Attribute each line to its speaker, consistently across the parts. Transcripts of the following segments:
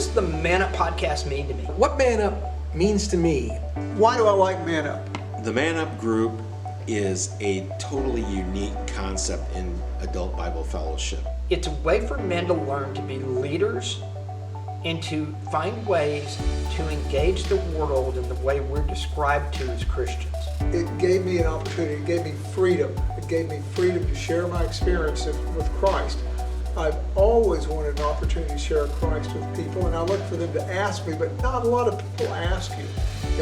Speaker 1: does the Man Up podcast mean to me?
Speaker 2: What Man Up means to me?
Speaker 3: Why do I like Man Up?
Speaker 4: The Man Up group is a totally unique concept in adult Bible fellowship.
Speaker 1: It's a way for men to learn to be leaders and to find ways to engage the world in the way we're described to as Christians.
Speaker 3: It gave me an opportunity, it gave me freedom. It gave me freedom to share my experience with Christ. I've always wanted an opportunity to share Christ with people, and I look for them to ask me, but not a lot of people ask you.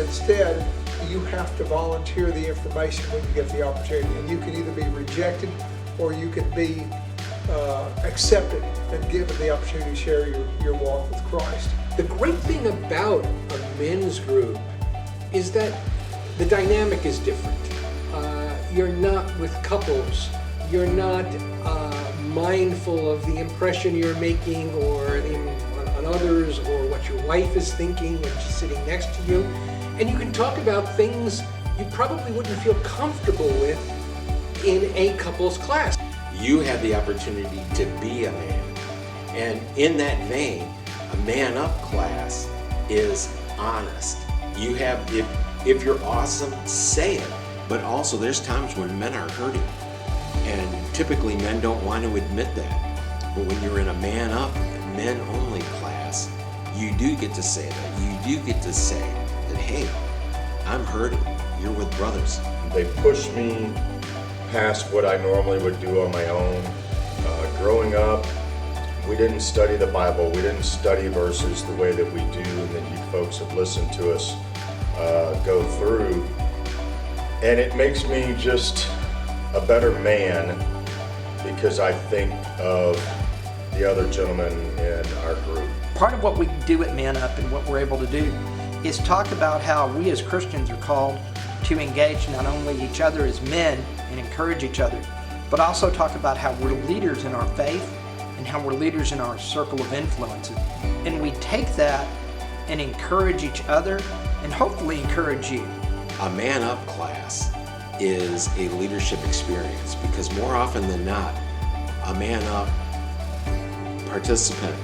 Speaker 3: Instead, you have to volunteer the information when you get the opportunity, and you can either be rejected or you can be accepted and given the opportunity to share your walk with Christ.
Speaker 2: The great thing about a men's group is that the dynamic is different. You're not with couples. You're not mindful of the impression you're making on others or what your wife is thinking when she's sitting next to you. And you can talk about things you probably wouldn't feel comfortable with in a couples class.
Speaker 4: You have the opportunity to be a man. And in that vein, a Man Up class is honest. You have, if you're awesome, say it. But also there's times when men are hurting. And typically men don't want to admit that. But when you're in a Man Up, men only class, you do get to say that. You do get to say that, hey, I'm hurting. You're with brothers.
Speaker 5: They push me past what I normally would do on my own. Growing up, we didn't study the Bible. We didn't study verses the way that we do and that you folks have listened to us go through. And it makes me just a better man because I think of the other gentlemen in our group.
Speaker 1: Part of what we do at Man Up and what we're able to do is talk about how we as Christians are called to engage not only each other as men and encourage each other, but also talk about how we're leaders in our faith and how we're leaders in our circle of influence. And we take that and encourage each other and hopefully encourage you.
Speaker 4: A Man Up class is a leadership experience because more often than not, a Man Up participant,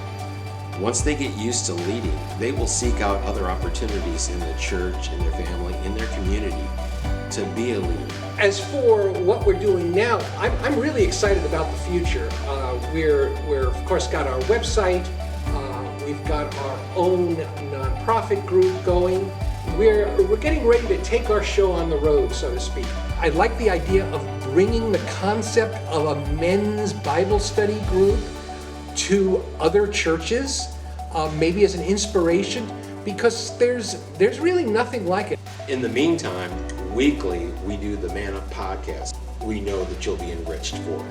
Speaker 4: once they get used to leading, they will seek out other opportunities in the church, in their family, in their community to be a leader.
Speaker 2: As for what we're doing now, I'm really excited about the future. We're of course got our website. We've got our own nonprofit group going. We're getting ready to take our show on the road, so to speak. I like the idea of bringing the concept of a men's Bible study group to other churches, maybe as an inspiration, because there's really nothing like it.
Speaker 4: In the meantime, weekly we do the Man Up podcast. We know that you'll be enriched for it.